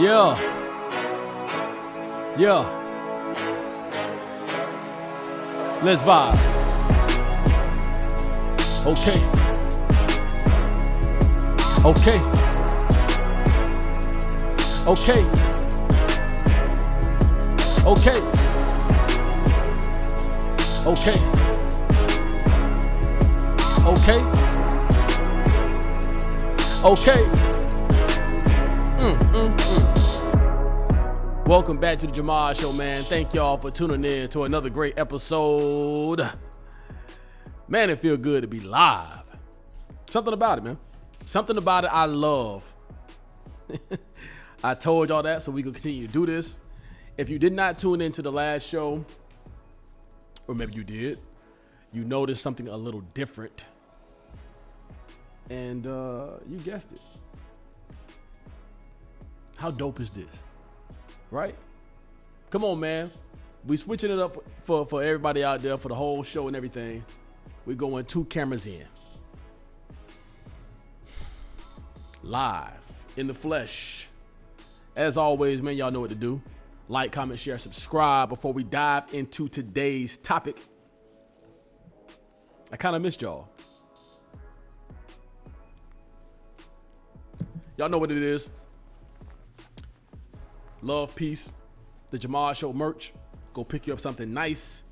Yeah. Yeah. Let's vibe. Okay. Okay. Okay. Okay. Okay. Okay. Okay. Welcome back to the Jahmad Show, man. Thank y'all for tuning in to another great episode. Man, it feels good to be live. Something about it, man. Something about it I love. I told y'all that so we can continue to do this. If you did not tune into the last show, or maybe you did, you noticed something a little different. And you guessed it. How dope is this? Right? Come on, man. We switching it up for everybody out there, for the whole show and everything. We're going 2 cameras in. Live, in the flesh. As always, man, y'all know what to do. Like, comment, share, subscribe before we dive into today's topic. I kind of missed y'all. Y'all know what it is. Love, peace, the Jahmad Show merch. Go pick you up something nice.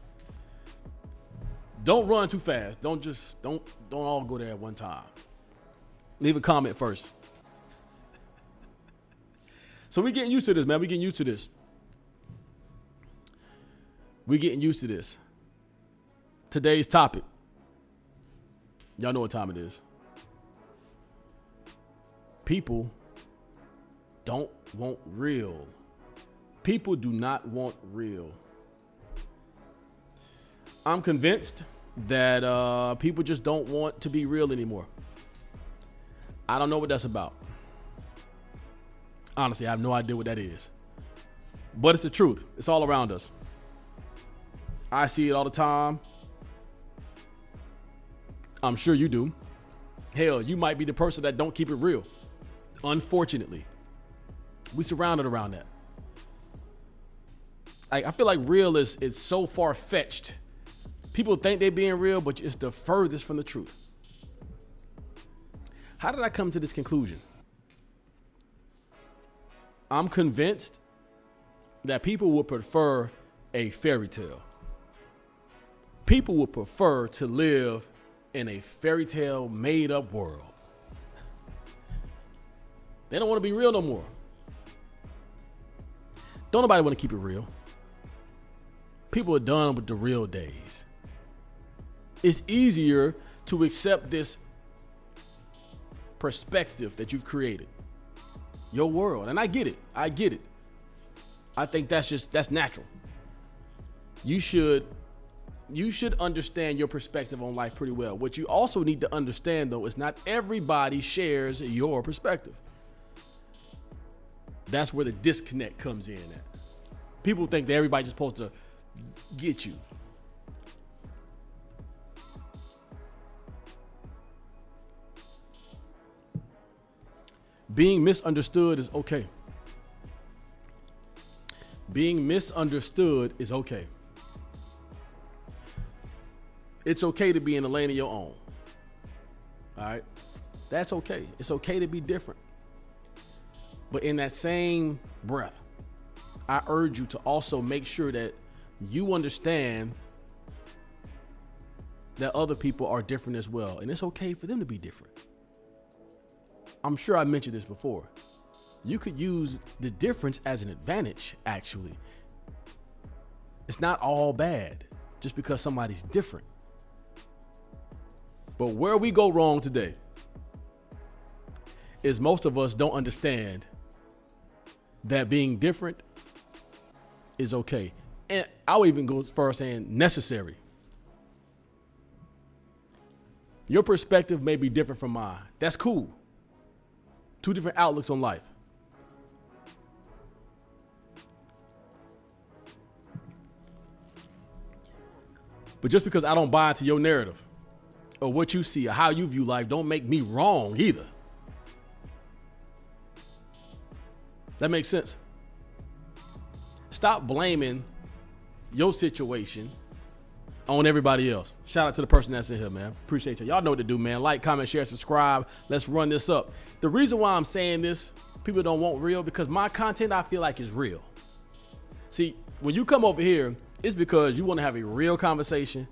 Don't run too fast. Don't all go there at one time. Leave a comment first. So we getting used to this, man. We getting used to this. We getting used to this. Today's topic. Y'all know what time it is. People don't want real. People do not want real. I'm convinced that people just don't want to be real anymore. I don't know what that's about. Honestly, I have no idea what that is. But it's the truth. It's all around us. I see it all the time. I'm sure you do. Hell, you might be the person that don't keep it real. Unfortunately. We surrounded around that. I feel like real is so far-fetched. People think they're being real, but it's the furthest from the truth. How did I come to this conclusion? I'm convinced that people would prefer a fairy tale. People would prefer to live in a fairy tale made-up world. They don't want to be real no more. Don't nobody want to keep it real. People are done with the real days. It's easier to accept this perspective that you've created. Your world. And I get it. I think that's natural. You should understand your perspective on life pretty well. What you also need to understand, though, is not everybody shares your perspective. That's where the disconnect comes in at. People think that everybody's supposed to get you. Being misunderstood is okay. Being misunderstood is okay. It's okay to be in a lane of your own. All right? That's okay. It's okay to be different. But in that same breath, I urge you to also make sure that you understand that other people are different as well. And it's okay for them to be different. I'm sure I mentioned this before. You could use the difference as an advantage, actually. It's not all bad just because somebody's different. But where we go wrong today is most of us don't understand that being different is okay. And I'll even go as far as saying necessary. Your perspective may be different from mine. That's cool. 2 different outlooks on life. But just because I don't buy into your narrative or what you see or how you view life don't make me wrong either. That makes sense. Stop blaming your situation on everybody else. Shout out to the person that's in here, man. Appreciate you. Y'all know what to do, man. Like, comment, share, subscribe. Let's run this up. The reason why I'm saying this, people don't want real, because my content I feel like is real. See, when you come over here, it's because you want to have a real conversation,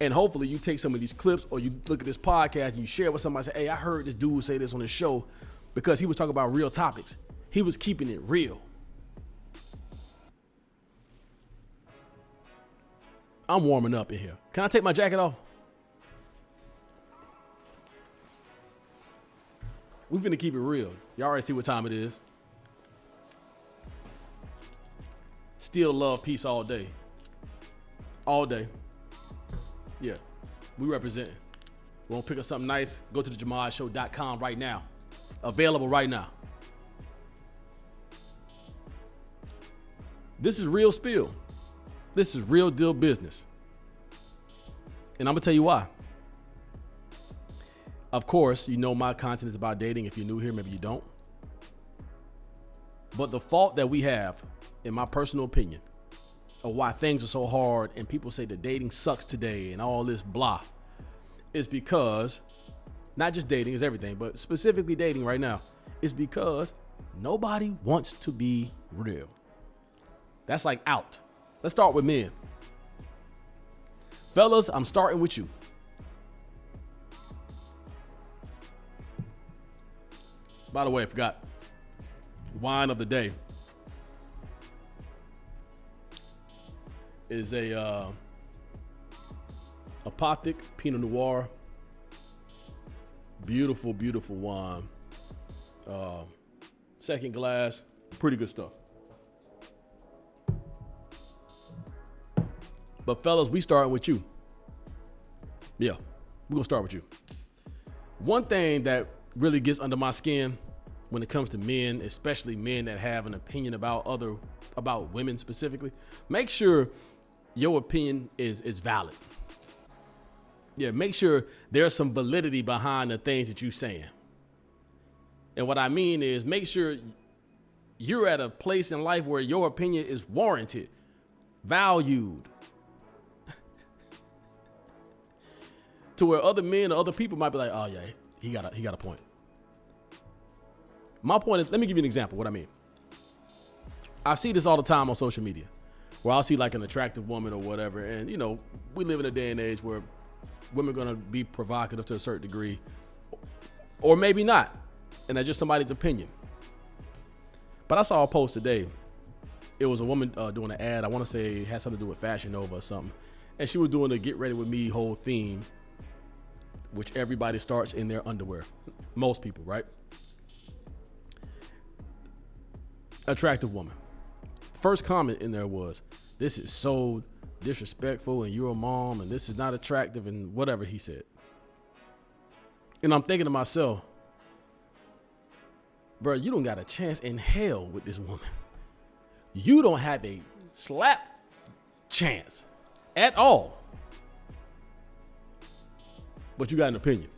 and hopefully you take some of these clips or you look at this podcast and you share it with somebody, say, hey, I heard this dude say this on his show, because he was talking about real topics. He was keeping it real. I'm warming up in here. Can I take my jacket off? We finna keep it real. Y'all already see what time it is. Still love peace all day. All day. Yeah, we represent. We want to pick up something nice? Go to thejahmadshow.com right now. Available right now. This is real spill. This is real deal business. And I'm going to tell you why. Of course, you know my content is about dating. If you're new here, maybe you don't. But the fault that we have, in my personal opinion, of why things are so hard and people say that dating sucks today and all this blah, is because, not just dating is everything, but specifically dating right now, is because nobody wants to be real. That's like out. Let's start with men. Fellas, I'm starting with you. By the way, I forgot. Wine of the day is a Apothic Pinot Noir. Beautiful, beautiful wine. Second glass, pretty good stuff. But fellas, we starting with you. Yeah, we're gonna start with you. One thing that really gets under my skin when it comes to men, especially men that have an opinion about women specifically, make sure your opinion is valid. Yeah, make sure there's some validity behind the things that you're saying. And what I mean is, make sure you're at a place in life where your opinion is warranted, valued, to where other men or other people might be like, oh yeah, he got a point. My point is, let me give you an example of what I mean. I see this all the time on social media, where I'll see like an attractive woman or whatever, and you know, we live in a day and age where women are gonna be provocative to a certain degree, or maybe not, and that's just somebody's opinion. But I saw a post today. It was a woman doing an ad. I want to say it had something to do with Fashion Nova or something, and she was doing the "Get Ready with Me" whole theme, which everybody starts in their underwear. Most people, right? Attractive woman. First comment in there was, this is so disrespectful and you're a mom and this is not attractive and whatever he said. And I'm thinking to myself, bro, you don't got a chance in hell with this woman. You don't have a slap chance at all. But you got an opinion.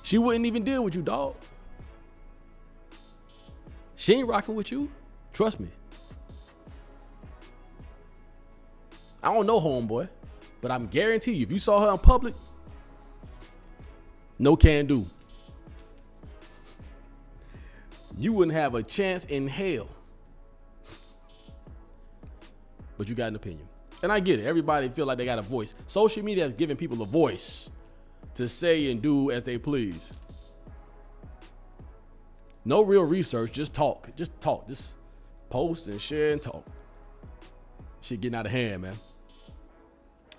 She wouldn't even deal with you, dog. She ain't rocking with you. Trust me. I don't know homeboy, but I'm guarantee you, if you saw her in public, no can do. You wouldn't have a chance in hell. But you got an opinion. And I get it. Everybody feel like they got a voice. Social media has given people a voice to say and do as they please. No real research, just talk. Just post and share and talk. Shit getting out of hand, man.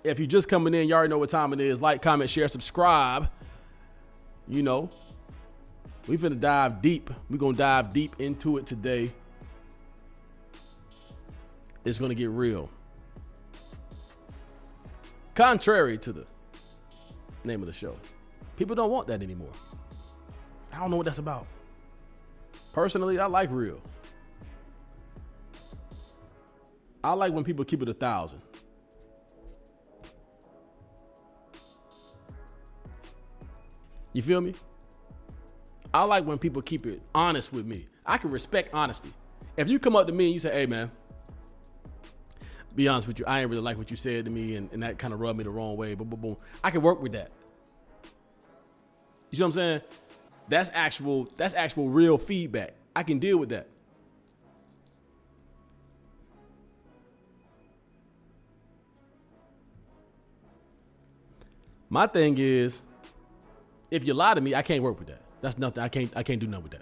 If you're just coming in, you already know what time it is. Like, comment, share, subscribe. You know, we finna dive deep. We're gonna dive deep into it today. It's gonna get real. Contrary to the name of the show, people don't want that anymore. I don't know what that's about. Personally, I like real. I like when people keep it 1,000. You feel me? I like when people keep it honest with me. I can respect honesty. If you come up to me and you say, hey man, be honest with you, I ain't really like what you said to me, and that kind of rubbed me the wrong way, boom, boom, boom. I can work with that. You see what I'm saying? That's actual real feedback. I can deal with that. My thing is, if you lie to me, I can't work with that. That's nothing. I can't do nothing with that.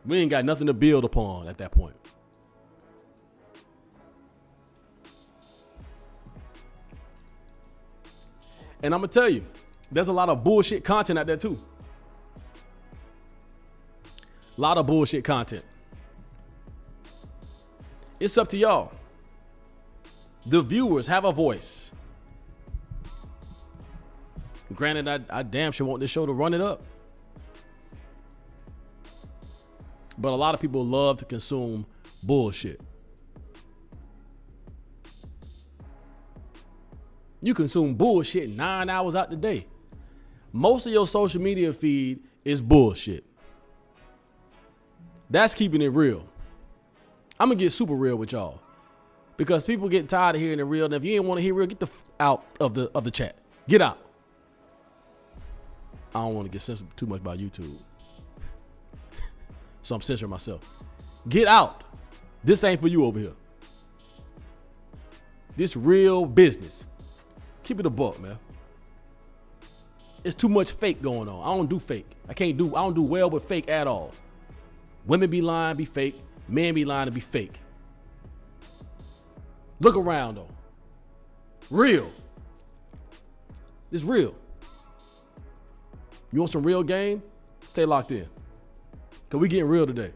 We ain't got nothing to build upon at that point. And I'm gonna tell you, there's a lot of bullshit content out there too. A lot of bullshit content. It's up to y'all. The viewers have a voice. Granted, I damn sure want this show to run it up. But a lot of people love to consume bullshit. You consume bullshit 9 hours out the day. Most of your social media feed is bullshit. That's keeping it real. I'm going to get super real with y'all. Because people get tired of hearing it real. And if you ain't want to hear real, get the out of the chat. Get out. I don't want to get censored too much by YouTube. So I'm censoring myself. Get out. This ain't for you over here. This real business. Keep it a buck, man. It's too much fake going on. I don't do fake. I don't do well with fake at all. Women be lying, be fake. Men be lying to be fake. Look around though. Real. It's real. You want some real game? Stay locked in. Cause we getting real today.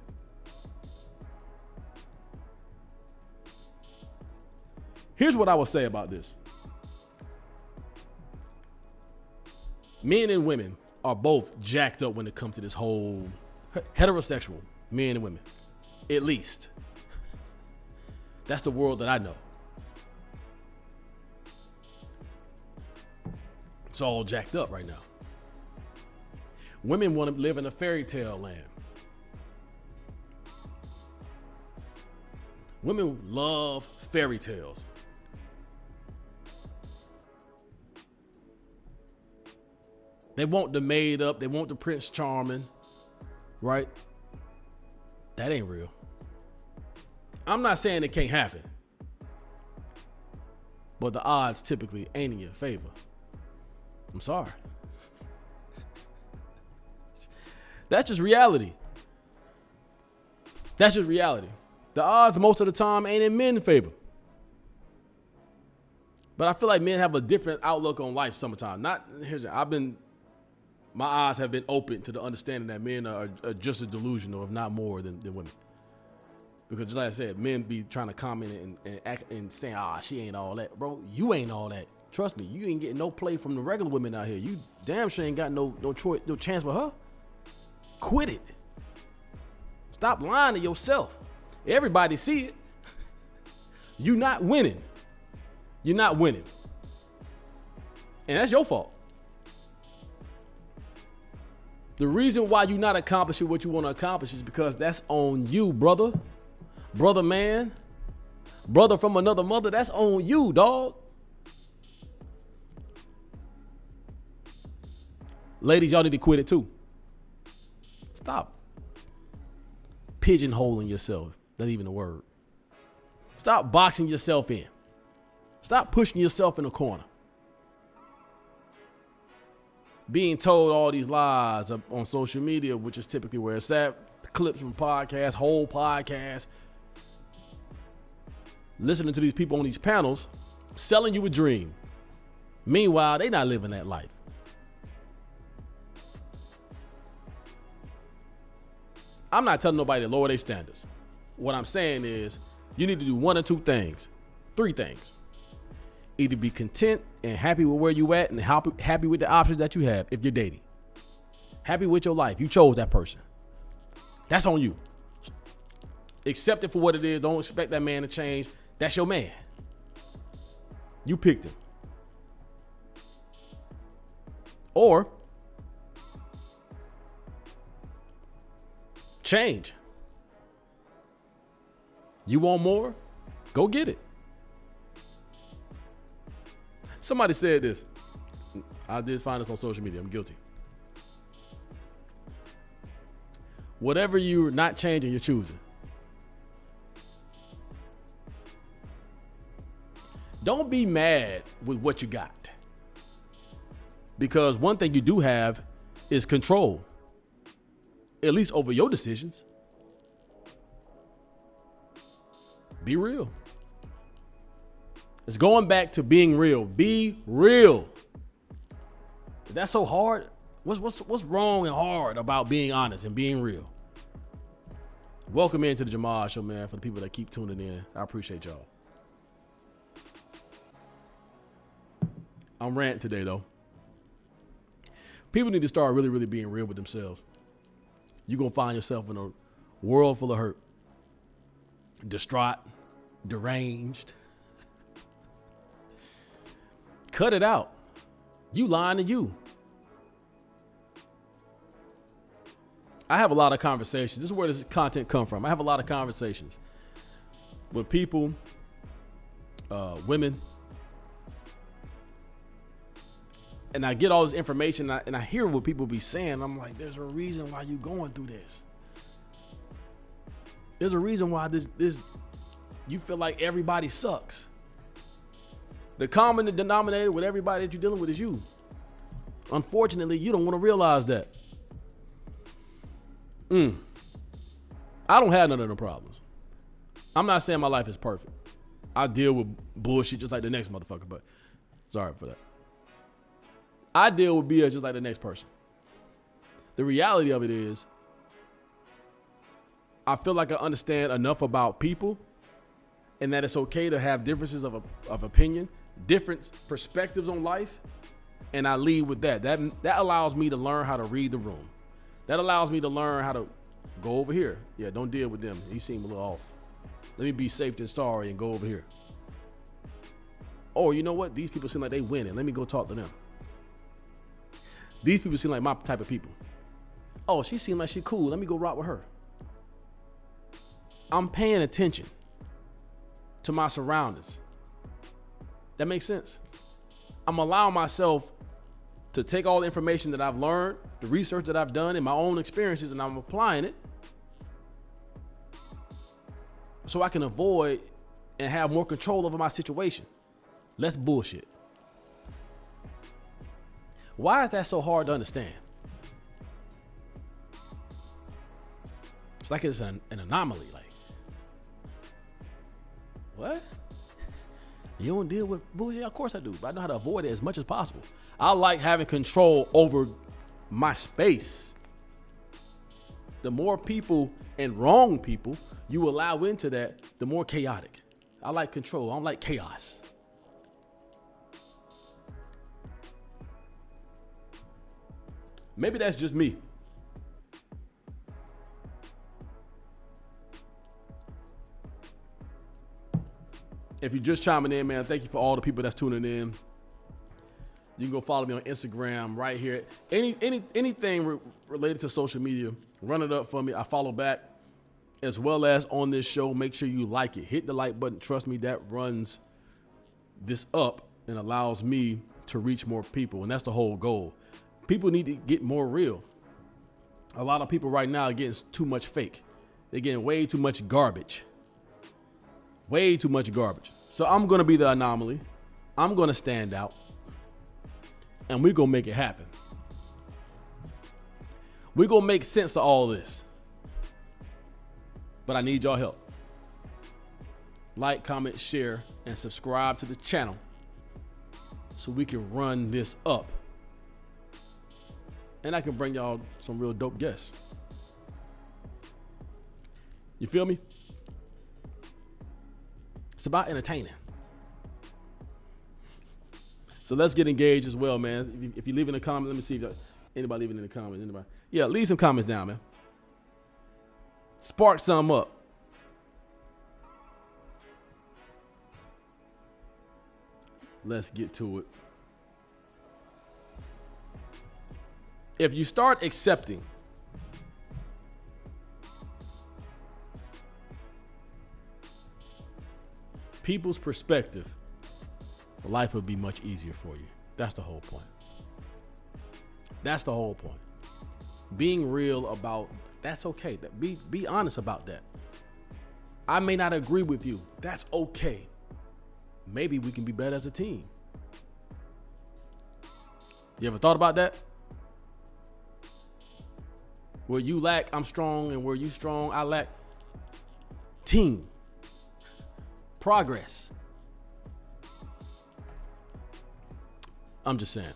Here's what I would say about this. Men and women are both jacked up when it comes to this whole heterosexual men and women. At least. That's the world that I know. It's all jacked up right now. Women want to live in a fairy tale land. Women love fairy tales. They want the made up. They want the Prince Charming. Right? That ain't real. I'm not saying it can't happen. But the odds typically ain't in your favor. I'm sorry. That's just reality. That's just reality. The odds most of the time ain't in men's favor. But I feel like men have a different outlook on life sometimes. My eyes have been open to the understanding that men are just as delusional, if not more, than women. Because just like I said, men be trying to comment and act and saying, she ain't all that. Bro, you ain't all that. Trust me, you ain't getting no play from the regular women out here. You damn sure ain't got no choice, no chance with her. Quit it. Stop lying to yourself. Everybody see it. You not winning. You're not winning. And that's your fault. The reason why you're not accomplishing what you want to accomplish is because that's on you, brother. Brother man. Brother from another mother, that's on you, dog. Ladies, y'all need to quit it too. Stop pigeonholing yourself. Not even a word. Stop boxing yourself in. Stop pushing yourself in a corner. Being told all these lies on social media, which is typically where it's at. Clips from podcasts, whole podcasts. Listening to these people on these panels, selling you a dream. Meanwhile, they not living that life. I'm not telling nobody to lower their standards. What I'm saying is you need to do one or two things. Three things. Either be content and happy with where you at and happy with the options that you have if you're dating. Happy with your life. You chose that person. That's on you. Accept it for what it is. Don't expect that man to change. That's your man. You picked him. Or change. You want more? Go get it. Somebody said this. I did find this on social media. I'm guilty. Whatever you're not changing, you're choosing. Don't be mad with what you got. Because one thing you do have is control. At least over your decisions. Be real. It's going back to being real. Be real. If that's so hard, what's wrong and hard about being honest and being real? Welcome into the Jamad Show, man. For the people that keep tuning in, I appreciate y'all. I'm ranting today, though. People need to start really, really being real with themselves. You're going to find yourself in a world full of hurt, distraught, deranged. Cut it out. You lying to you. I have a lot of conversations. This is where this content come from. I have a lot of conversations with people, women, and I get all this information and I hear what people be saying. I'm like, there's a reason why you going through this. There's a reason why this you feel like everybody sucks. The common denominator with everybody that you're dealing with is you. Unfortunately, you don't want to realize that. I don't have none of the problems. I'm not saying my life is perfect. I deal with bullshit just like the next motherfucker, but sorry for that. I deal with BS just like the next person. The reality of it is, I feel like I understand enough about people and that it's okay to have differences of opinion, different perspectives on life, and I lead with that. That allows me to learn how to read the room. That allows me to learn how to go over here. Yeah, don't deal with them. He seemed a little off. Let me be safe and sorry and go over here. Oh, you know what? These people seem like they winning. Let me go talk to them. These people seem like my type of people. Oh, she seemed like she cool. Let me go rock with her. I'm paying attention to my surroundings. That makes sense. I'm allowing myself to take all the information that I've learned, the research that I've done in my own experiences, and I'm applying it so I can avoid and have more control over my situation. Less bullshit. Why is that so hard to understand? It's like it's an anomaly. Like, what? You don't deal with bullshit? Of course I do, but I know how to avoid it as much as possible. I like having control over my space. The more people and wrong people you allow into that, the more chaotic. I like control. I don't like chaos. Maybe that's just me. If you're just chiming in, man, thank you for all the people that's tuning in. You can go follow me on Instagram right here. Anything related to social media, run it up for me. I follow back, as well as on this show. Make sure you like it. Hit the like button. Trust me, that runs this up and allows me to reach more people. And that's the whole goal. People need to get more real. A lot of people right now are getting too much fake. They're getting way too much garbage. Way too much garbage. So I'm going to be the anomaly. I'm going to stand out. And we're going to make it happen. We're going to make sense of all this. But I need y'all help. Like, comment, share, and subscribe to the channel so we can run this up. And I can bring y'all some real dope guests. You feel me? It's about entertaining. So let's get engaged as well, man. If you leave in the comments, let me see if anybody leaving in the comments. Anybody? Yeah, leave some comments down, man. Spark some up. Let's get to it. If you start accepting people's perspective, life would be much easier for you. That's the whole point. That's the whole point. Being real about that's okay. Be honest about that. I may not agree with you. That's okay. Maybe we can be better as a team. You ever thought about that? Where you lack, I'm strong, and where you strong, I lack. Team. Progress. I'm just saying.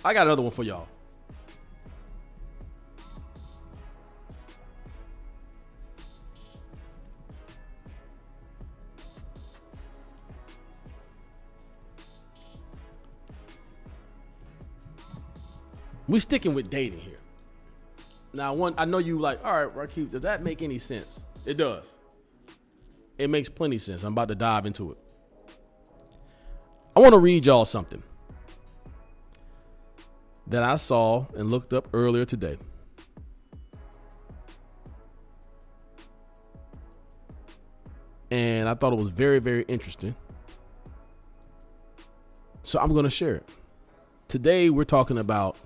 I got another one for y'all. We sticking with dating here. Now, I know you like, all right, Rakif, does that make any sense? It does. It makes plenty sense. I'm about to dive into it. I want to read y'all something that I saw and looked up earlier today. And I thought it was very, very interesting. So I'm going to share it. Today, we're talking about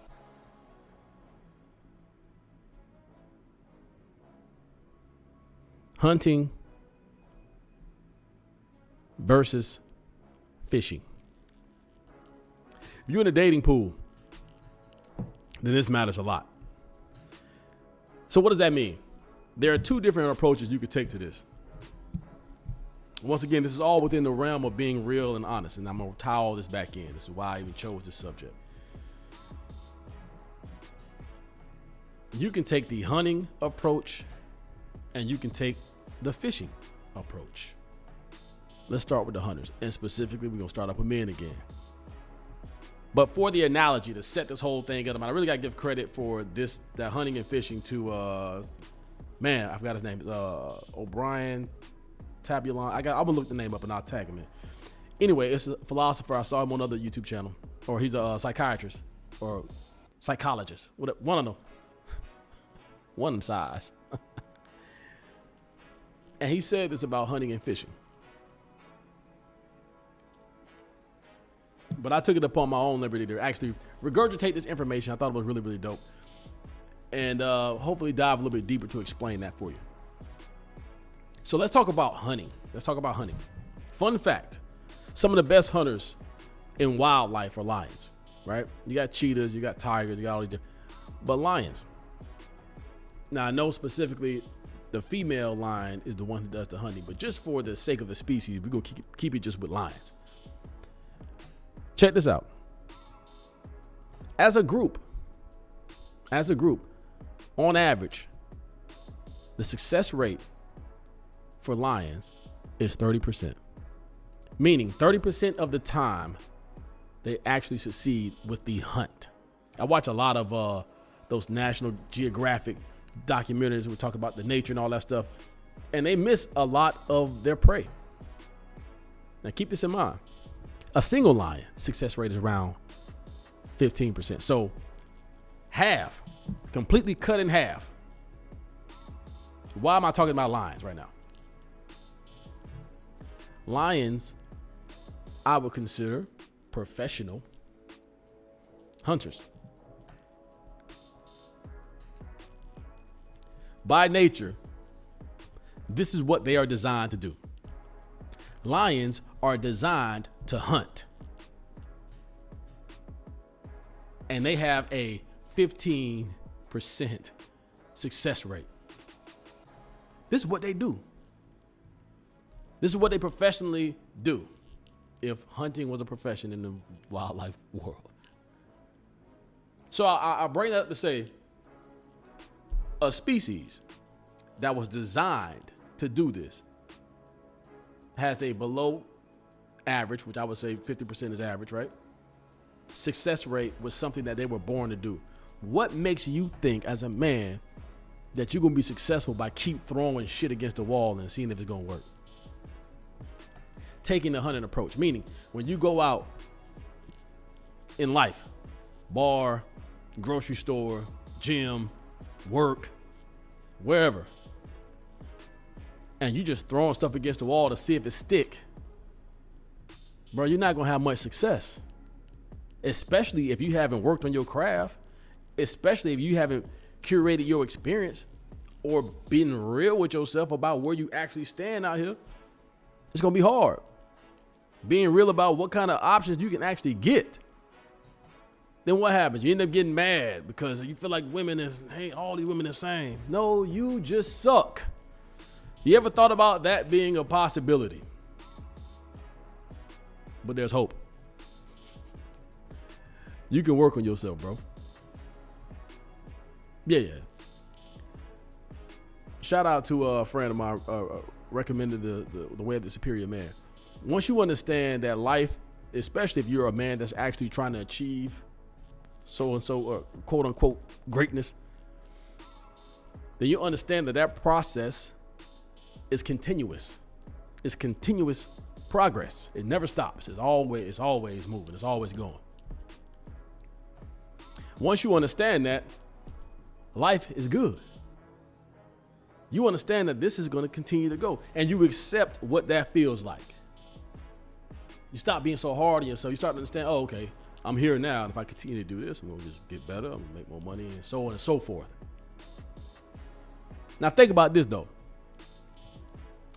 hunting versus fishing. If you're in a dating pool, then this matters a lot. So what does that mean? There are two different approaches you could take to this. Once again, this is all within the realm of being real and honest, and I'm going to tie all this back in. This is why I even chose this subject. You can take the hunting approach, and you can take the fishing approach. Let's start with the hunters, and specifically, we're going to start off with men again. But for the analogy to set this whole thing up, I really got to give credit for that hunting and fishing to, I forgot his name. O'Brien Tabulon. I'm going to look the name up and I'll tag him in. Anyway, it's a philosopher. I saw him on another YouTube channel. Or he's a psychiatrist or psychologist. One of them. One of them size. And he said this about hunting and fishing. But I took it upon my own liberty to actually regurgitate this information. I thought it was really, really dope. And hopefully dive a little bit deeper to explain that for you. So let's talk about hunting. Fun fact. Some of the best hunters in wildlife are lions, right? You got cheetahs, you got tigers, you got all these different, but lions. Now I know specifically the female lion is the one who does the hunting, but just for the sake of the species, we're going to keep it just with lions. Check this out. As a group, on average, the success rate for lions is 30%. Meaning 30% of the time they actually succeed with the hunt. I watch a lot of those National Geographic documentaries where we talk about the nature and all that stuff, and they miss a lot of their prey. Now keep this in mind. A single lion success rate is around 15%. So half, completely cut in half. Why am I talking about lions right now? Lions, I would consider professional hunters. By nature, this is what they are designed to do. Lions are designed to hunt. And they have a 15% success rate. This is what they do. This is what they professionally do. If hunting was a profession in the wildlife world. So I bring that up to say a species that was designed to do this has a below average, which I would say 50% is average, right? Success rate was something that they were born to do. What makes you think as a man that you're going to be successful by keep throwing shit against the wall and seeing if it's going to work? Taking the hunting approach, meaning when you go out in life, bar, grocery store, gym, work, wherever, and you just throwing stuff against the wall to see if it stick, bro, you're not gonna have much success. Especially if you haven't worked on your craft, especially if you haven't curated your experience or been real with yourself about where you actually stand out here. It's gonna be hard. Being real about what kind of options you can actually get. Then what happens? You end up getting mad because you feel like all these women the same. No, you just suck. You ever thought about that being a possibility? But there's hope. You can work on yourself, bro. Yeah. Shout out to a friend of mine recommended the Way of the Superior Man. Once you understand that life, especially if you're a man that's actually trying to achieve so-and-so quote unquote greatness, then you understand that process is continuous. It's continuous progress. It never stops. It's always moving. It's always going. Once you understand that, life is good. You understand that this is going to continue to go, and you accept what that feels like. You stop being so hard on yourself. You start to understand, oh, okay, I'm here now, and if I continue to do this, I'm going to just get better, I'm going to make more money, and so on and so forth. Now think about this, though.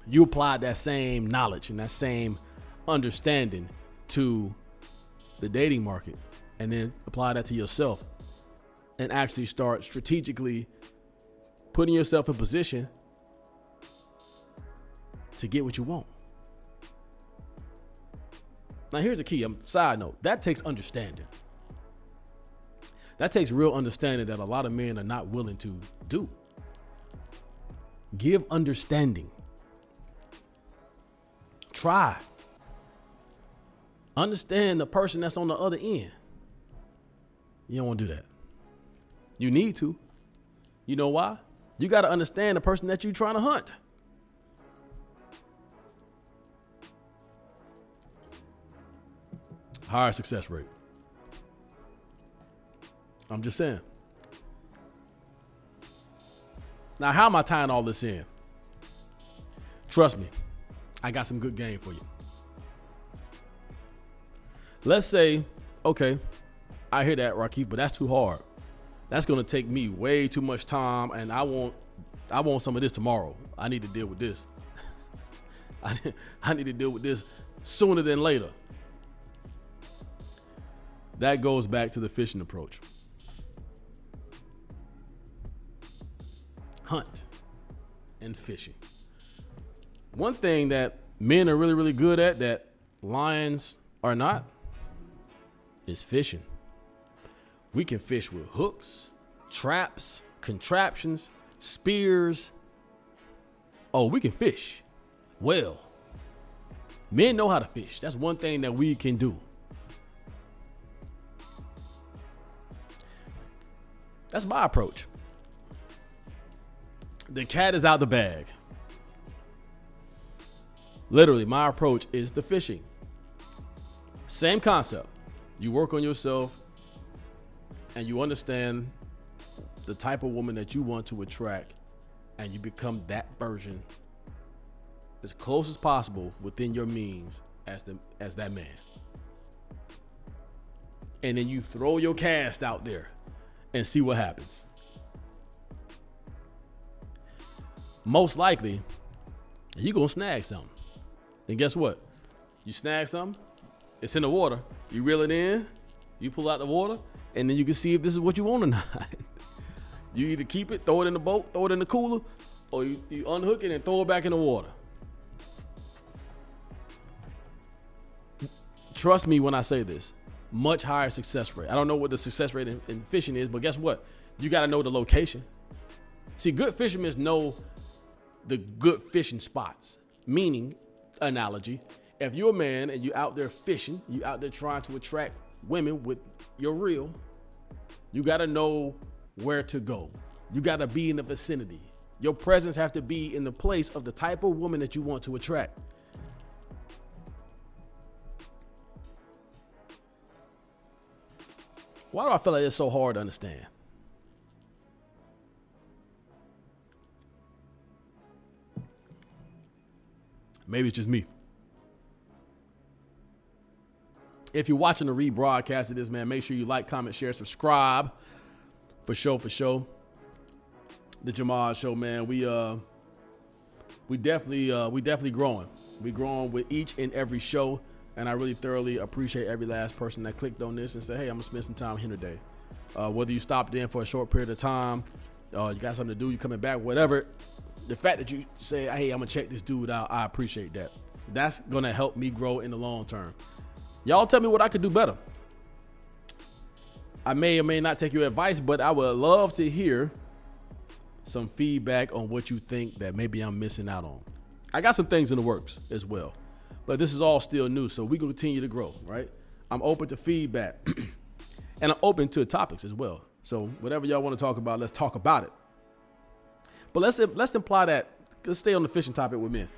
You applied that same knowledge and that same understanding to the dating market, and then apply that to yourself and actually start strategically putting yourself in position to get what you want. Now here's the key, side note, that takes understanding. That takes real understanding that a lot of men are not willing to do. Give understanding. Try. Understand the person that's on the other end. You don't want to do that. You need to. You know why? You got to understand the person that you're trying to hunt. Higher success rate. I'm just saying. Now, how am I tying all this in? Trust me, I got some good game for you. Let's say, okay, I hear that, Rakif, but that's too hard. That's going to take me way too much time, and I want some of this tomorrow. I need to deal with this. I need to deal with this sooner than later. That goes back to the fishing approach. Hunt and fishing. One thing that men are really, really good at that lions are not is fishing. We can fish with hooks, traps, contraptions, spears. Oh, we can fish well. Men know how to fish. That's one thing that we can do. That's my approach. The cat is out the bag. Literally, my approach is the fishing. Same concept. You work on yourself and you understand the type of woman that you want to attract, and you become that version as close as possible within your means as that man. And then you throw your cast out there and see what happens. Most likely, you're going to snag something. And guess what? You snag something, it's in the water. You reel it in, you pull out the water, and then you can see if this is what you want or not. You either keep it, throw it in the boat, throw it in the cooler, or you unhook it and throw it back in the water. Trust me when I say this. Much higher success rate. I don't know what the success rate in fishing is, but guess what? You got to know the location. See, good fishermen know the good fishing spots. Meaning, analogy, if you're a man and you're out there fishing, you're out there trying to attract women with your reel, you got to know where to go. You got to be in the vicinity. Your presence have to be in the place of the type of woman that you want to attract. Why do I feel like it's so hard to understand? Maybe it's just me. If you're watching the rebroadcast of this, man, make sure you like, comment, share, subscribe. For sure. The Jahmad Show, man. We definitely growing. We growing with each and every show, and I really thoroughly appreciate every last person that clicked on this and said, "Hey, I'm gonna spend some time here today." Whether you stopped in for a short period of time, you got something to do, you coming back, whatever. The fact that you say, "Hey, I'm gonna check this dude out," I appreciate that. That's gonna help me grow in the long term. Y'all tell me what I could do better. I may or may not take your advice, but I would love to hear some feedback on what you think that maybe I'm missing out on. I got some things in the works as well, but this is all still new, so we can continue to grow, right? I'm open to feedback, and I'm open to topics as well. So whatever y'all want to talk about, let's talk about it. But let's imply that. Let's stay on the fishing topic with men.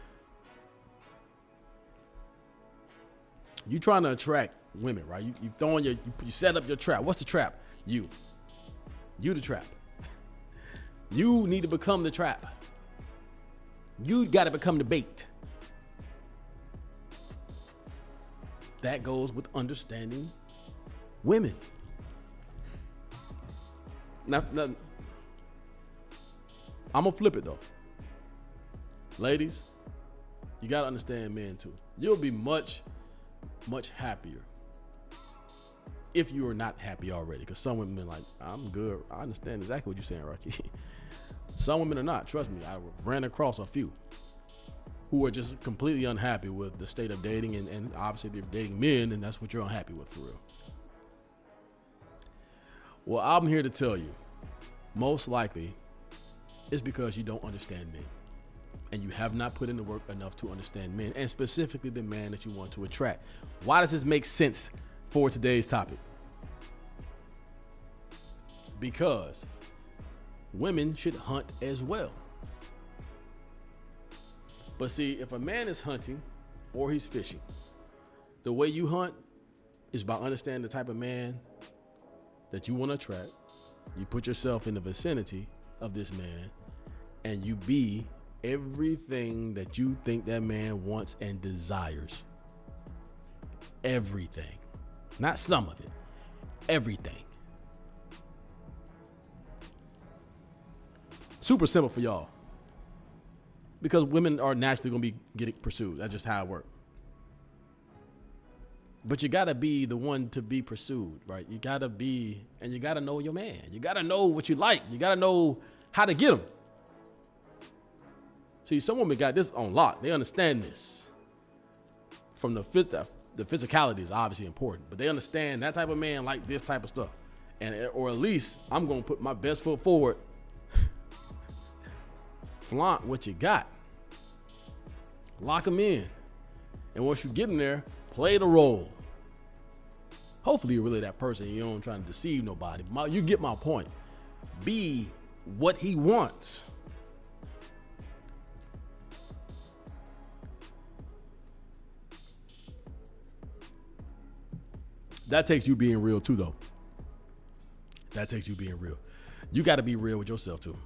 You trying to attract women, right? You throwing you set up your trap. What's the trap? You the trap. You need to become the trap. You got to become the bait. That goes with understanding women. Now, I'm gonna flip it though. Ladies, you gotta understand men too. You'll be much happier if you are not happy already. Because some women are like, I'm good. I understand exactly what you're saying, Rocky. Some women are not. Trust me, I ran across a few who are just completely unhappy with the state of dating, and obviously they're dating men, and that's what you're unhappy with for real. Well, I'm here to tell you, most likely it's because you don't understand men, and you have not put in the work enough to understand men, and specifically the man that you want to attract. Why does this make sense for today's topic? Because women should hunt as well. But see, if a man is hunting or he's fishing, the way you hunt is by understanding the type of man that you want to attract. You put yourself in the vicinity of this man, and you be everything that you think that man wants and desires. Everything. Not some of it. Everything. Super simple for y'all. Because women are naturally going to be getting pursued. That's just how it works. But you got to be the one to be pursued, right? You got to be, and you got to know your man. You got to know what you like. You got to know how to get him. See, some women got this on lock. They understand this. From the physicality is obviously important, but they understand that type of man like this type of stuff. Or at least I'm going to put my best foot forward. Flaunt what you got. Lock them in. And once you get in there, play the role. Hopefully you're really that person. You don't try to deceive nobody. You get my point. Be what he wants. That takes you being real too, though. That takes you being real. You got to be real with yourself too.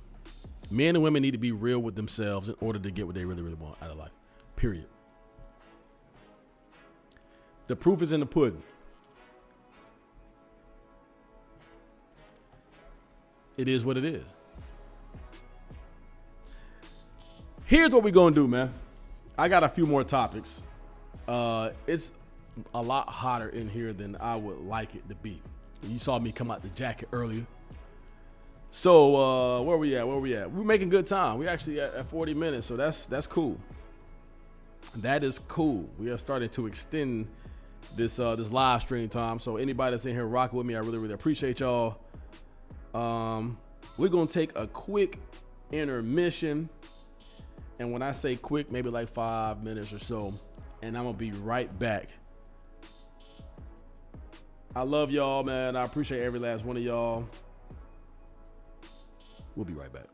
Men and women need to be real with themselves in order to get what they really, really want out of life. Period. The proof is in the pudding. It is what it is. Here's what we're going to do, man. I got a few more topics. It's a lot hotter in here than I would like it to be. You saw me come out the jacket earlier. So where we at? We're making good time. We're actually at 40 minutes, so that's cool. That is cool. We are starting to extend this live stream time. So anybody that's in here rocking with me, I really, really appreciate y'all. We're gonna take a quick intermission, and when I say quick, maybe like 5 minutes or so, and I'm gonna be right back. I love y'all, man. I appreciate every last one of y'all. We'll be right back.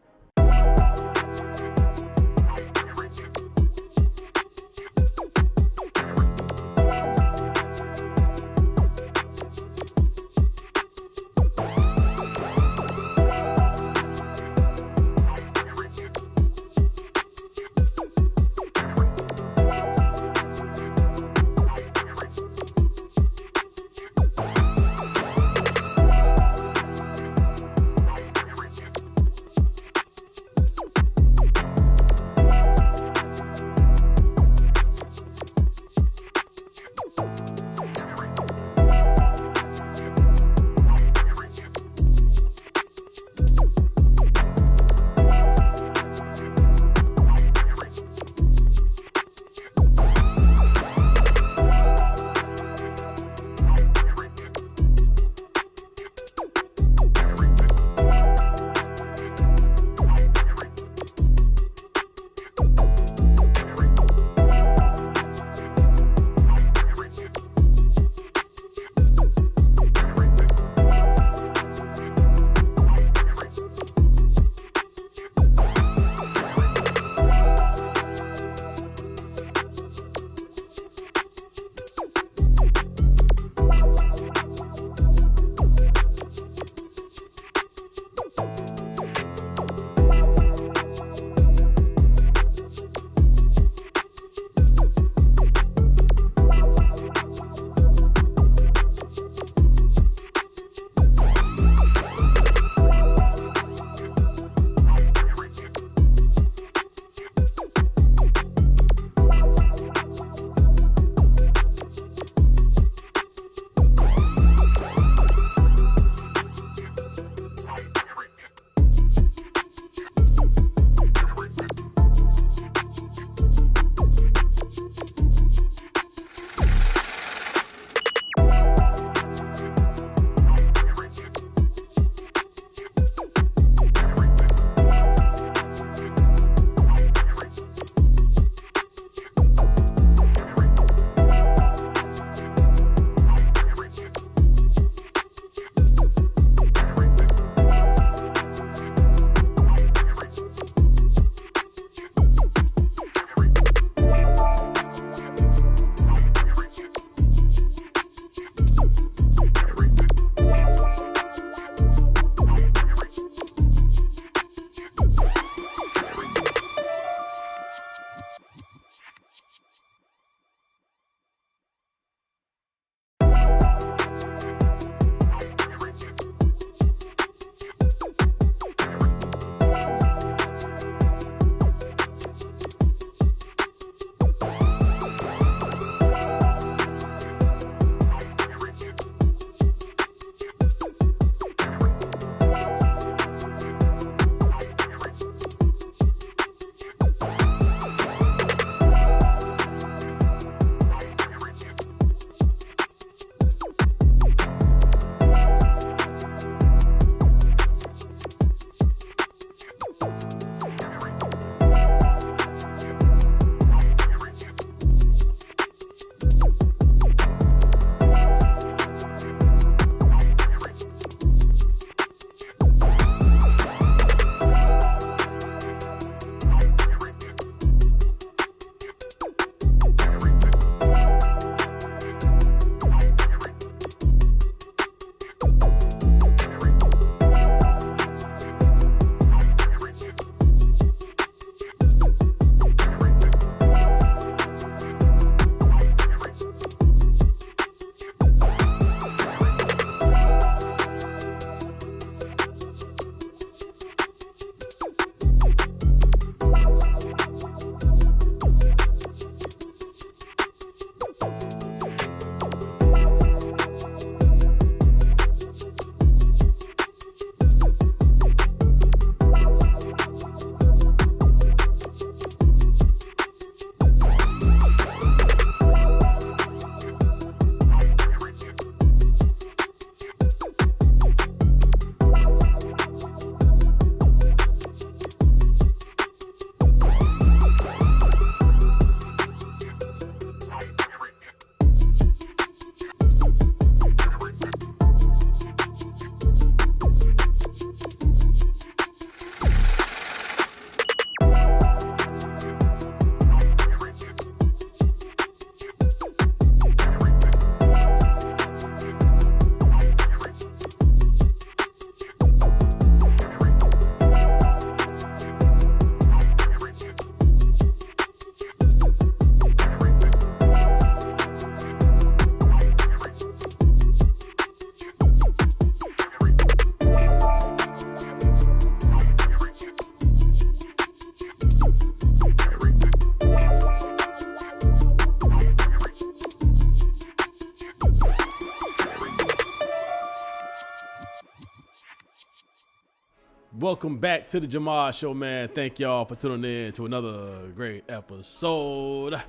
welcome back to the Jamad Show, man. Thank y'all for tuning in to another great episode.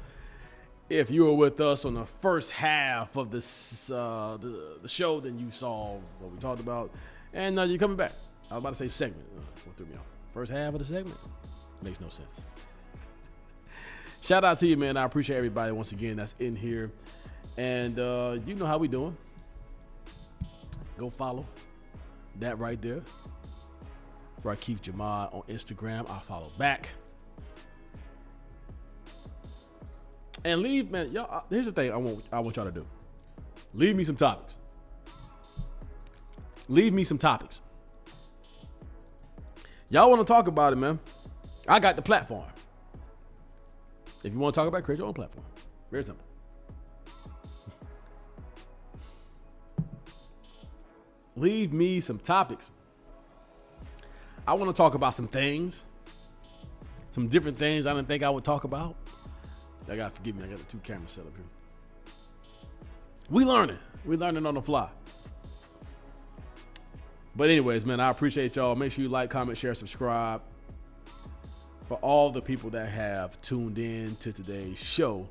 If you were with us on the first half of this the show, then you saw what we talked about, and you're coming back. I was about to say segment. What threw me off? First half of the segment makes no sense. Shout out to you, man. I appreciate everybody once again that's in here, and you know how we doing. Go follow that right there. rakifjahmad on Instagram. I follow back. And leave, man. Y'all. Here's the thing. I want y'all to do. Leave me some topics. Leave me some topics. Y'all want to talk about it, man? I got the platform. If you want to talk about it, create your own platform. Very simple. Leave me some topics. I want to talk about some things. Some different things I didn't think I would talk about. Y'all gotta forgive me. I got the 2 cameras set up here. We learning on the fly. But anyways, man, I appreciate y'all. Make sure you like, comment, share, subscribe. For all the people that have tuned in to today's show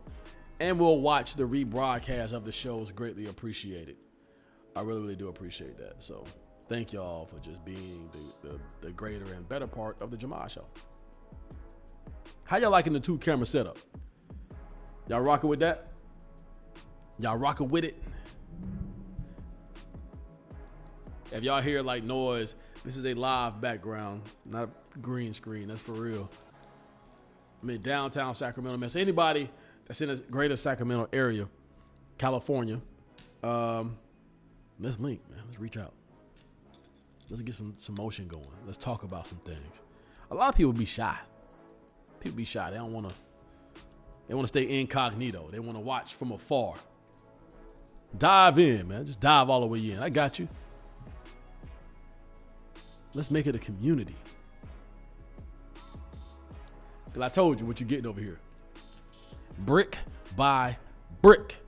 and will watch the rebroadcast of the show is greatly appreciated. I really, really do appreciate that. So thank y'all for just being the greater and better part of the Jamad Show. How y'all liking the 2 camera setup? Y'all rocking with that? Y'all rocking with it? If y'all hear like noise, this is a live background, not a green screen. That's for real. I'm in downtown Sacramento, man. So anybody that's in the greater Sacramento area, California, let's link, man. Let's reach out. Let's get some motion going. Let's talk about some things. A lot of people be shy. People be shy. They don't want to. They want to stay incognito. They want to watch from afar. Dive in, man. Just dive all the way in. I got you. Let's make it a community. Because I told you what you're getting over here. Brick by brick.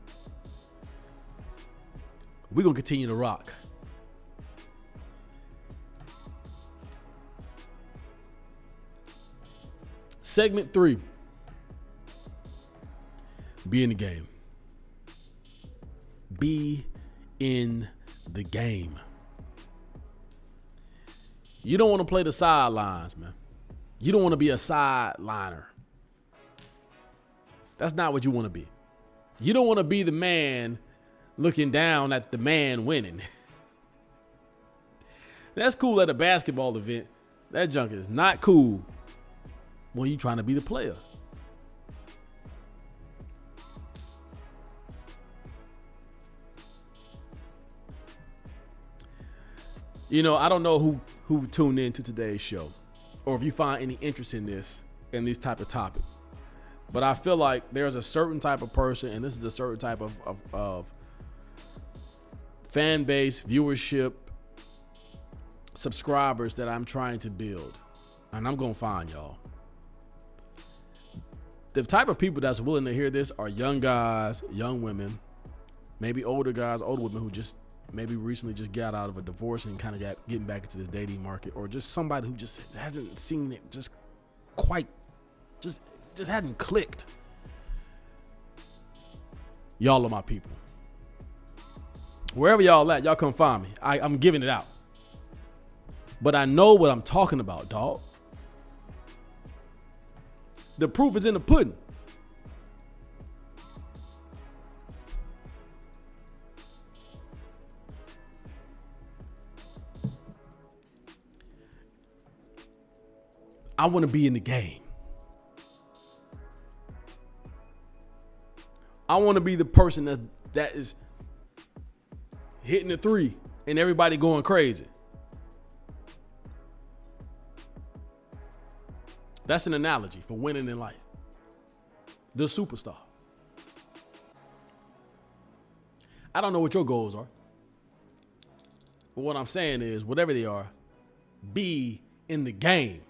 We're going to continue to rock. Segment 3. Be in the game. Be in the game. You don't want to play the sidelines, man. You don't want to be a sideliner. That's not what you want to be. You don't want to be the man looking down at the man winning. That's cool at a basketball event. That junk is not cool when you're trying to be the player. You know, I don't know who tuned in to today's show or if you find any interest in this type of topic. But I feel like there's a certain type of person, and this is a certain type of fan base, viewership, subscribers that I'm trying to build. And I'm going to find y'all. The type of people that's willing to hear this are young guys, young women, maybe older guys, older women who just maybe recently just got out of a divorce and kind of getting back into the dating market, or just somebody who just hasn't seen it just quite, just hadn't clicked. Y'all are my people. Wherever y'all at, y'all come find me. I'm giving it out. But I know what I'm talking about, dog. The proof is in the pudding. I want to be in the game. I want to be the person that is hitting the 3 and everybody going crazy. That's an analogy for winning in life. The superstar. I don't know what your goals are. But what I'm saying is, whatever they are, be in the game.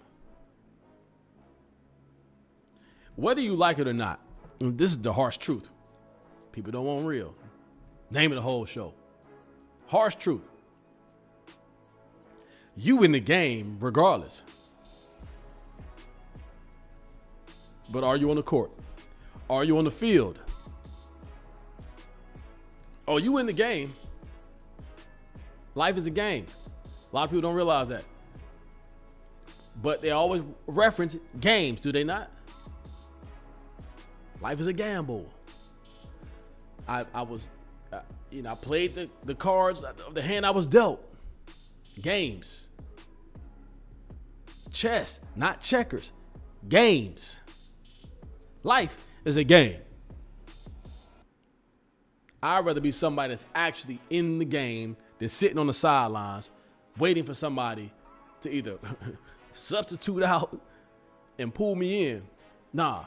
Whether you like it or not, this is the harsh truth. People don't want real. Name of the whole show. Harsh truth. You in the game regardless. But are you on the court? Are you on the field? Oh, you in the game. Life is a game. A lot of people don't realize that. But they always reference games, do they not? Life is a gamble. I played the cards of the hand I was dealt. Games. Chess, not checkers. Games. Life is a game. I'd rather be somebody that's actually in the game than sitting on the sidelines waiting for somebody to either substitute out and pull me in. Nah.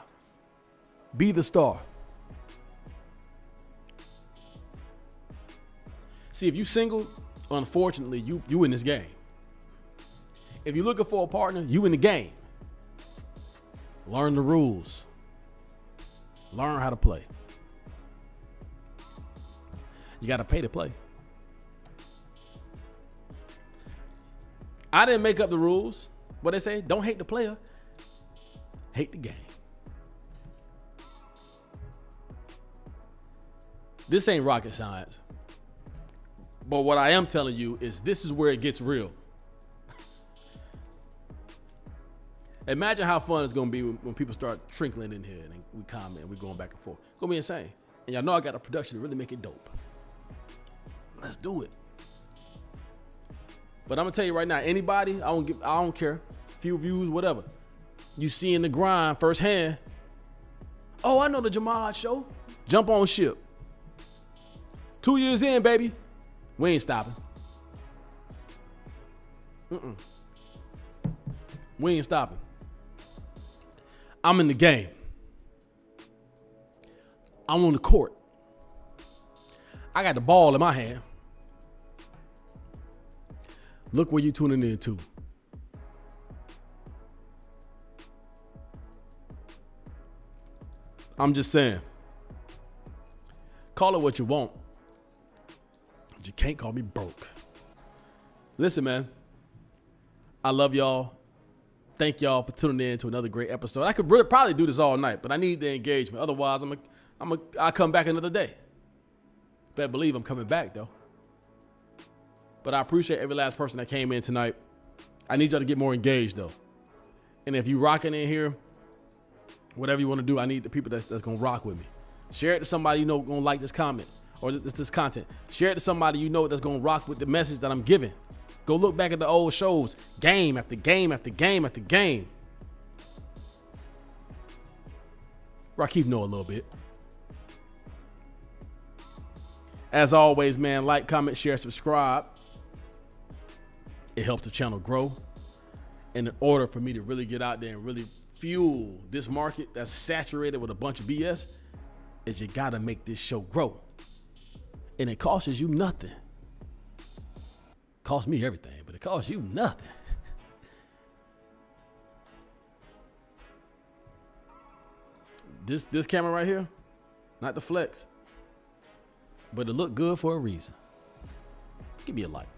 Be the star. See, if you single, unfortunately, you in this game. If you're looking for a partner, you in the game. Learn the rules. Learn how to play. You got to pay to play. I didn't make up the rules. What they say? Don't hate the player. Hate the game. This ain't rocket science. But what I am telling you is this is where it gets real. Imagine how fun it's going to be when people start trickling in here and we comment and we're going back and forth. It's going to be insane. And y'all know I got a production to really make it dope. Let's do it. But I'm going to tell you right now, anybody, I don't care. Few views, whatever. You see in the grind firsthand. Oh, I know the Jahmad show. Jump on ship. 2 years in, baby. We ain't stopping. We ain't stopping. I'm in the game. I'm on the court. I got the ball in my hand. Look where you tuning in to. I'm just saying. Call it what you want. But you can't call me broke. Listen, man. I love y'all. Thank y'all for tuning in to another great episode. I could probably do this all night, but I need the engagement. Otherwise, I'll come back another day. Better believe I'm coming back, though. But I appreciate every last person that came in tonight. I need y'all to get more engaged, though. And if you rocking in here, whatever you want to do, I need the people that's going to rock with me. Share it to somebody you know going to like this comment or this content. Share it to somebody you know that's going to rock with the message that I'm giving. Go look back at the old shows. Game after game after game after game. Rakif know a little bit. As always, man, like, comment, share, subscribe. It helps the channel grow. And in order for me to really get out there and really fuel this market that's saturated with a bunch of BS, is you got to make this show grow. And it costs you nothing. Cost me everything, but it costs you nothing. This camera right here, not the flex, but it look good for a reason. Give me a like.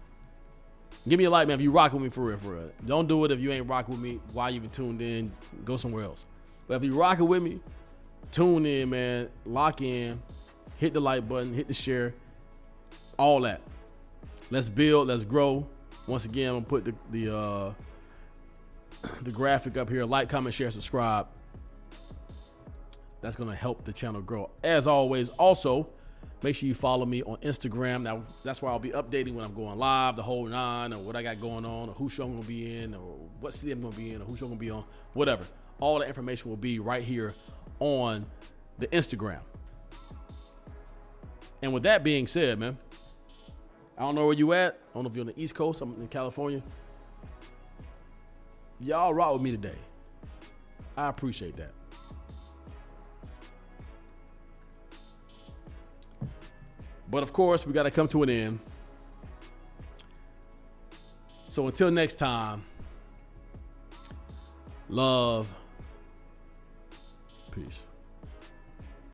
Give me a like, man, if you rocking with me for real, for real. Don't do it if you ain't rocking with me while you even tuned in. Go somewhere else. But if you rocking with me, tune in, man. Lock in. Hit the like button. Hit the share. All that. Let's build. Let's grow. Once again, I'm gonna put the graphic up here. Like, comment, share, subscribe. That's gonna help the channel grow. As always, also, make sure you follow me on Instagram. Now, that's where I'll be updating when I'm going live, the whole nine, or what I got going on, or who show I'm gonna be in, or what city I'm gonna be in, or who show I'm gonna be on, whatever. All the information will be right here on the Instagram. And with that being said, man, I don't know where you at. I don't know if you're on the East Coast. I'm in California. Y'all rock with me today. I appreciate that. But of course, we got to come to an end. So until next time, love, peace.